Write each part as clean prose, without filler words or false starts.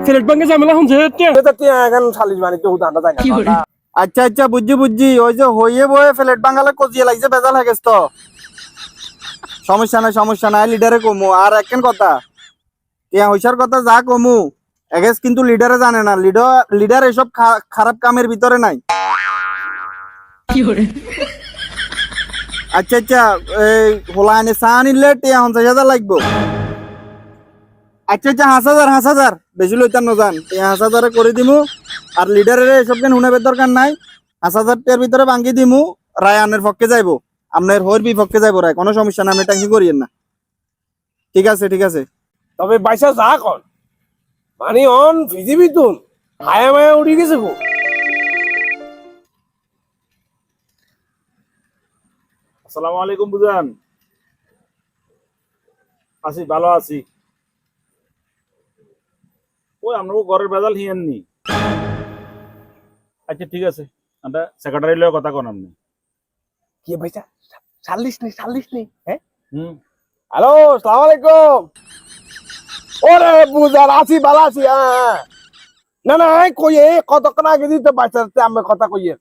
সিলেট ব্যাংকে ঝামেলা শুনছে এখন 40 মানে তো হুদানটা যায় না। আচ্ছা আচ্ছা বুঝছি ওই যে হইয়ে বয়ে ফ্লেট বাঙ্গালে কজিয়ে লাগছে বেজাল হয়ে গেছে তো সমস্যা নাই লিডারে কমু আর একখান কথা টিয়া হইসার কথা যা কমু এগেস কিন্তু লিডারে জানে না লিডার এসব খারাপ কামের ভিতরে নাই আচ্ছা আচ্ছা এই হোলাইনে চা নিলে টিয়া 50,000 লাগবো আচ্ছা আচ্ছা 5,000 বেশি লইতাম না জান 5,000 করে দিমু আর লিডারের এসব কেন হুনাবের দরকার নাই 5,000 টাকার ভিতরে ভাঙ্গি দিমু রায় আনের পক্ষে যাইবো আপনার হর বিপক্ষে যাইবো রায় কোনো সমস্যা না আপনি টেনশন করিয়েন না ঠিক আছে তবে বাইসা যা কর মানে অন পৃথিবী তুন হায়া মায়া উড়ি গেছে গো। আসসালামু আলাইকুম বুজান আছি ভালো আছি ওই আমরা ঘরের বেজাল হিয়েননি আচ্ছা ঠিক আছে আমরা সেক্রেটারি লয়ে কথা কোন আপনি কি বাইসা 40 নেই হ্যাঁ। হুম হ্যালো আসসালামু আলাইকুম। ওরে বুঝার আছি ভালো আছি হ্যাঁ। না না কইয়ে কতক্ষণ আগে দিতে বাইসাতে আমি কথা কইয়ে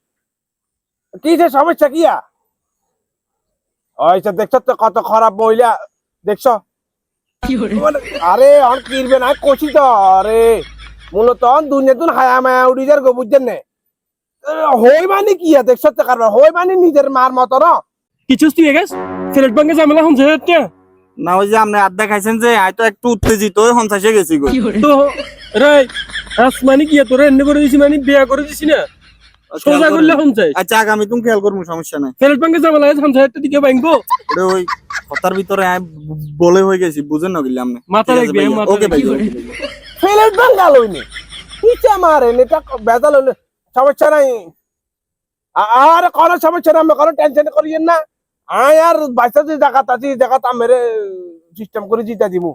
কি যে সমস্যা কিয়া ওইসব দেখছো তো কত খারাপ মহিলা দেখছো আরে অন কিরবে না কষি তো আরে মূলত দুনিয়া হায়া মায়া উড়ি যার গো বুঝছেন না হই মানে কি দেখছো তো কারণ হই মানে নিজের মার মতো না কিছু তুই গেছ সিলেট ব্যাংকে ঝামেলা শুনছে না ওই যে আপনি আড্ডা খাইছেন যে হয়তো একটু উত্তেজিত হয়ে হনসাসে গেছি গো তো রে আসমানি কি তোরে এনে করে দিছি মানে বিয়া করে দিছি না সোজা করলে শুনছে আচ্ছা আগামী তুমি খেয়াল করবো সমস্যা নাই সিলেট ব্যাংকে ঝামেলা 50,000 দিকে ভাঙবো ওটা ওই কথার ভিতরে বলে হয়ে গেছি বুঝেন না গেলে আপনি মাথা লাগবে ওকে ভাই ফেলের বাঙ্গাল হইনি পিছে মারে এটা বেজাল হইলে সমস্যা নাই আর কোনো সমস্যা নাই আমি কোনো টেনশন করিয়েন না আয় আর বাইসা যে জায়গাত আছে জায়গাত মেরে সিস্টেম করে জিতা দিব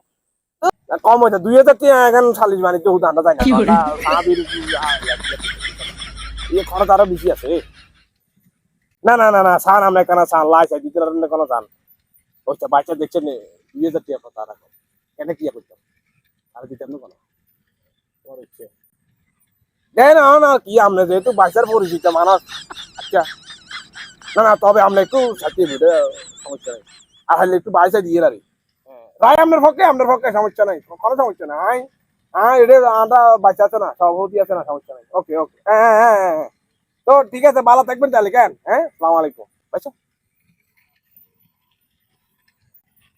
কম হয়েছে 2,000 টাকা এখন 40 মানে তো হুদানটা যায় না ইয়ে খরচ আরো বেশি আছে না না না না সান আমরা কেন সান লাইসা দিতে পারেন কোনো সান ওইটা বাচ্চা দেখছেন 2,000 টাকা কথা রাখো কেন কি করতাম আর দিতে না কোনো ইচ্ছে দেয় না না কি আমরা যেহেতু বাচ্চার পরিচিত মানুষ আচ্ছা না না তবে আমরা একটু সাথে বুঝে সমস্যা নেই আর হলে একটু বাচ্চা দিয়ে রাখি রায় আপনার পক্ষে সমস্যা নাই কোনো সমস্যা নাই হ্যাঁ এটা আমরা বাচ্চা আছে না সভাপতি আছে না সমস্যা নাই ওকে ওকে হ্যাঁ তো ঠিক আছে ভালো থাকবেন তাহলে কেন হ্যাঁ সালাম আলাইকুম বাচ্চা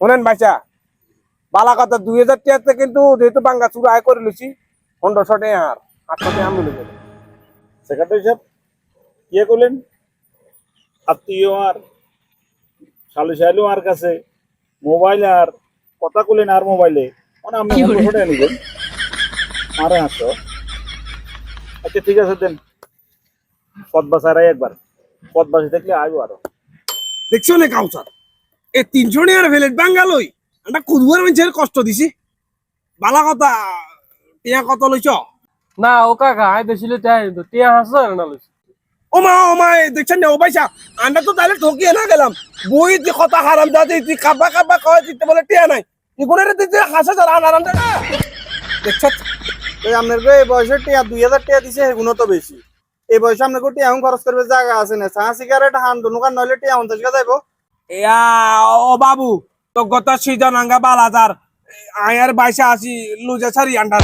শোনেন বাচ্চা বালা কথা 2,000 টাকাতে কিন্তু যেহেতু বাঙ্গা চুরা আয় করে লুছি 1,500 টাকা আর 800 টাকা আমি লুছি সেক্রেটারি সাহেব কি করলেন আত্মীয় আর শালু শালু আর কাছে মোবাইল আর কথা কইলেন আর মোবাইলে মানে আপনি 100 টাকা নিবেন আরে আসো আচ্ছা ঠিক আছে দেন পথ বাসারাই একবার পথ বাসি থাকলে আইবো আরো দেখছো না কাউসার এই 300 টাকার ভেলেট বাঙ্গাল হই আমরা কুদুয়ার মানুষের কষ্ট দিছি বালা কথা টিয়া কত লইছ না ও কাকা আই দেছিলে তাই তো টিয়া হাসছে না লইছে ও মা দেখছেন না ও পয়সা আমরা তো তাহলে ঠকিয়ে না গেলাম বই যে কথা হারাম দাদা তুই কাব্বা কয় দিতে বলে টিয়া নাই ইগুনের দিতে হাসা যারা আনারাম না দেখছ এই আপনার এই বয়সের টিয়া 2,000 টাকা দিছে এগুলো তো বেশি এই বয়সে আপনার টিয়া এখন খরচ করবে জায়গা আছে না চা সিগারেট হান দোকান নইলে টিয়া 50 টাকা যাইবো ইয়া ও বাবু তো গত সিজন আঙ্গা 12,000 আয়ার 22 আসি লুজে সারি আন্ডার